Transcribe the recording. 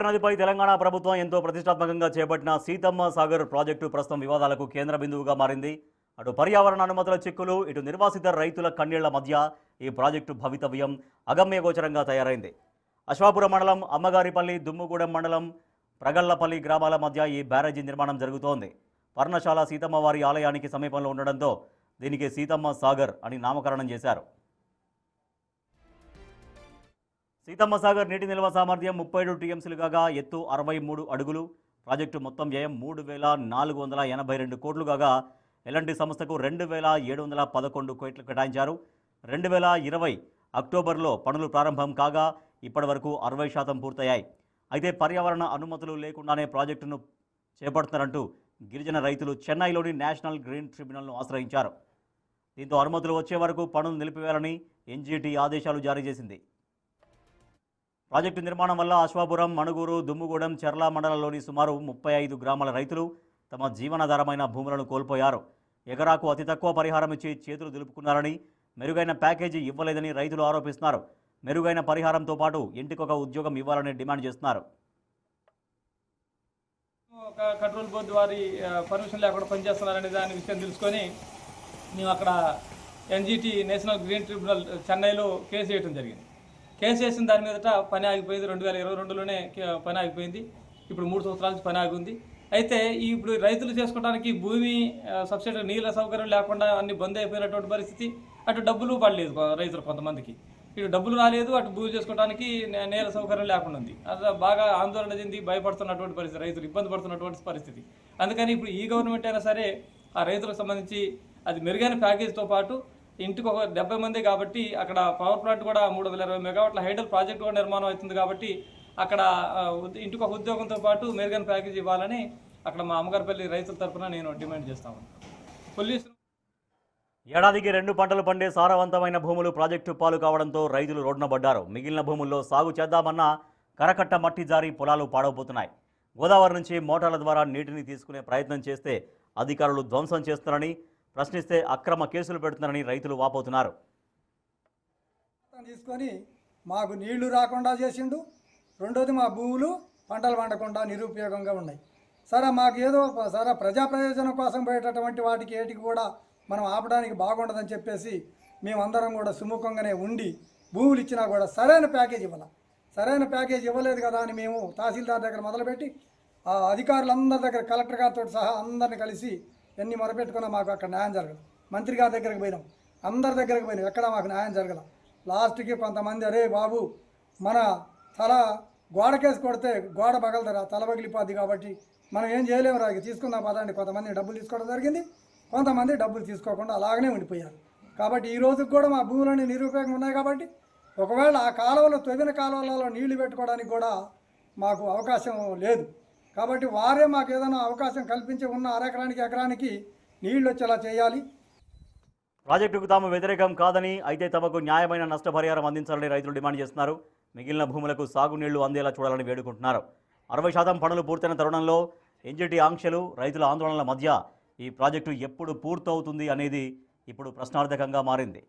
గోదావరి నదిపై తెలంగాణ ప్రభుత్వం ఎంతో ప్రతిష్టాత్మకంగా చేపట్టిన సీతమ్మ సాగర్ ప్రాజెక్టు ప్రస్తుతం వివాదాలకు కేంద్ర బిందువుగా మారింది. అటు పర్యావరణ అనుమతుల చిక్కులు, ఇటు నిర్వాసిత రైతుల కన్నీళ్ల మధ్య ఈ ప్రాజెక్టు భవితవ్యం అగమ్యగోచరంగా తయారైంది. అశ్వాపురం మండలం అమ్మగారిపల్లి, దుమ్ముగూడెం మండలం ప్రగళ్లపల్లి గ్రామాల మధ్య ఈ బ్యారేజీ నిర్మాణం జరుగుతోంది. పర్ణశాల సీతమ్మవారి ఆలయానికి సమీపంలో ఉండడంతో దీనికి సీతమ్మ సాగర్ అని నామకరణం చేశారు. సీతమ్మ సాగర్ నీటి నిల్వ సామర్థ్యం 37 టీఎంసీలు కాగా ఎత్తు 63 అడుగులు. ప్రాజెక్టు మొత్తం వ్యయం 3,482 కోట్లు కాగా ఎల్ఎన్టీ సంస్థకు 2,711 కోట్లు కేటాయించారు. 2020 అక్టోబర్లో పనులు ప్రారంభం కాగా ఇప్పటి వరకు 60% పూర్తయ్యాయి. అయితే పర్యావరణ అనుమతులు లేకుండానే ప్రాజెక్టును చేపడుతున్నారంటూ గిరిజన రైతులు చెన్నైలోని నేషనల్ గ్రీన్ ట్రిబ్యునల్ను ఆశ్రయించారు. దీంతో అనుమతులు వచ్చే వరకు పనులు నిలిపివేయాలని ఎన్జీటీ ఆదేశాలు జారీ చేసింది. ప్రాజెక్టు నిర్మాణం వల్ల అశ్వాపురం, మణుగూరు, దుమ్ముగూడెం, చెర్ల మండలంలోని సుమారు 35 గ్రామాల రైతులు తమ జీవనాధారమైన భూములను కోల్పోయారు. ఎకరాకు అతి తక్కువ పరిహారం ఇచ్చి చేతులు దులుపుకున్నారని, మెరుగైన ప్యాకేజీ ఇవ్వలేదని రైతులు ఆరోపిస్తున్నారు. మెరుగైన పరిహారంతో పాటు ఇంటికొక ఉద్యోగం ఇవ్వాలని డిమాండ్ చేస్తున్నారు. కంట్రోల్ బోర్డు వారి పర్మిషన్ లేకుండా పనిచేస్తున్నారనే దాని విషయం తెలుసుకొని మేము అక్కడ ఎన్జీటీ నేషనల్ గ్రీన్ ట్రిబ్యునల్ చెన్నైలో కేసు వేయడం జరిగింది. కేసు వేసిన దాని మీదట పని ఆగిపోయింది. 2022లోనే పని ఆగిపోయింది. ఇప్పుడు 3 సంవత్సరాల నుంచి పని ఆగింది. అయితే ఇప్పుడు రైతులు చేసుకోవడానికి భూమి సబ్సిడీ నీళ్ళ సౌకర్యం లేకుండా అన్ని బంద్ అయిపోయినటువంటి పరిస్థితి. అటు డబ్బులు పడలేదు రైతులు కొంతమందికి, ఇటు డబ్బులు రాలేదు, అటు భూమి చేసుకోవడానికి నీళ్ళ సౌకర్యం లేకుండా ఉంది. అది బాగా ఆందోళన చెంది భయపడుతున్నటువంటి పరిస్థితి, రైతులు ఇబ్బంది పడుతున్నటువంటి పరిస్థితి. అందుకని ఇప్పుడు ఈ గవర్నమెంట్ అయినా సరే ఆ రైతులకు సంబంధించి అది మెరుగైన ప్యాకేజీతో పాటు ఇంటికి ఒక 70 మంది కాబట్టి అక్కడ పవర్ ప్లాంట్ కూడా 320 మెగావాట్ల హైడల్ ప్రాజెక్ట్ కూడా నిర్మాణం అవుతుంది కాబట్టి అక్కడ ఇంటికి ఒక ఉద్యోగంతో పాటు మెరుగైన ప్యాకేజీ ఇవ్వాలని అక్కడ మా అమ్మగారిపల్లి రైతుల తరఫున నేను డిమాండ్ చేస్తాను. పోలీసులు ఏడాదికి 2 పంటలు పండే సారవంతమైన భూములు ప్రాజెక్టు పాలు కావడంతో రైతులు రోడ్డున పడ్డారు. మిగిలిన భూముల్లో సాగు చేద్దామన్నా కరకట్ట మట్టి జారి పొలాలు పాడవుతున్నాయి. గోదావరి నుంచి మోటార్ల ద్వారా నీటిని తీసుకునే ప్రయత్నం చేస్తే అధికారులు ధ్వంసం చేస్తున్నారని, ప్రశ్నిస్తే అక్రమ కేసులు పెడుతున్నారని రైతులు వాపోతున్నారు. తీసుకొని మాకు నీళ్లు రాకుండా చేసిండు. రెండోది మా భూములు పంటలు పండకుండా నిరుపయోగంగా ఉన్నాయి. సరే మాకు ఏదో సరే ప్రజా ప్రయోజనం కోసం పోయేటటువంటి వాటికి ఏటికి కూడా మనం ఆపడానికి బాగుండదని చెప్పేసి మేమందరం కూడా సుముఖంగానే ఉండి భూములు ఇచ్చినా కూడా సరైన ప్యాకేజ్ ఇవ్వాలి. సరైన ప్యాకేజ్ ఇవ్వలేదు కదా అని మేము తహసీల్దార్ దగ్గర మొదలుపెట్టి ఆ అధికారులందరి దగ్గర కలెక్టర్ గారితో సహా అందరిని కలిసి ఎన్ని మొరపెట్టుకున్నా మాకు అక్కడ న్యాయం జరగదు. మంత్రి గారి దగ్గరికి పోయినాం, అందరి దగ్గరికి పోయినాం, ఎక్కడ మాకు న్యాయం జరగల. లాస్ట్కి కొంతమంది అరే బాబు మన తల గోడకేసి కొడితే గోడ పగలదరా, తల పగిలిపోద్ది కాబట్టి మనం ఏం చేయలేము రా, తీసుకుందాం పదండి. కొంతమంది డబ్బులు తీసుకోవడం జరిగింది, కొంతమంది డబ్బులు తీసుకోకుండా అలాగనే ఉండిపోయారు. కాబట్టి ఈ రోజుకి కూడా మా భూములన్నీ నిరుపయోగంగా ఉన్నాయి. కాబట్టి ఒకవేళ ఆ కాలువలో తవ్విన కాలువలలో నీళ్లు పెట్టుకోవడానికి కూడా మాకు అవకాశం లేదు. కాబట్టి వారే మాకు ఏదైనా అవకాశం కల్పించి ఉన్న ఎకరానికి నీళ్లు వచ్చేలా చేయాలి. ప్రాజెక్టుకు తాము వ్యతిరేకం కాదని, అయితే తమకు న్యాయమైన నష్టపరిహారం అందించాలని రైతులు డిమాండ్ చేస్తున్నారు. మిగిలిన భూములకు సాగునీళ్లు అందేలా చూడాలని వేడుకుంటున్నారు. 60% పనులు పూర్తయిన తరుణంలో ఎన్జీటీ ఆంక్షలు, రైతుల ఆందోళనల మధ్య ఈ ప్రాజెక్టు ఎప్పుడు పూర్తవుతుంది అనేది ఇప్పుడు ప్రశ్నార్థకంగా మారింది.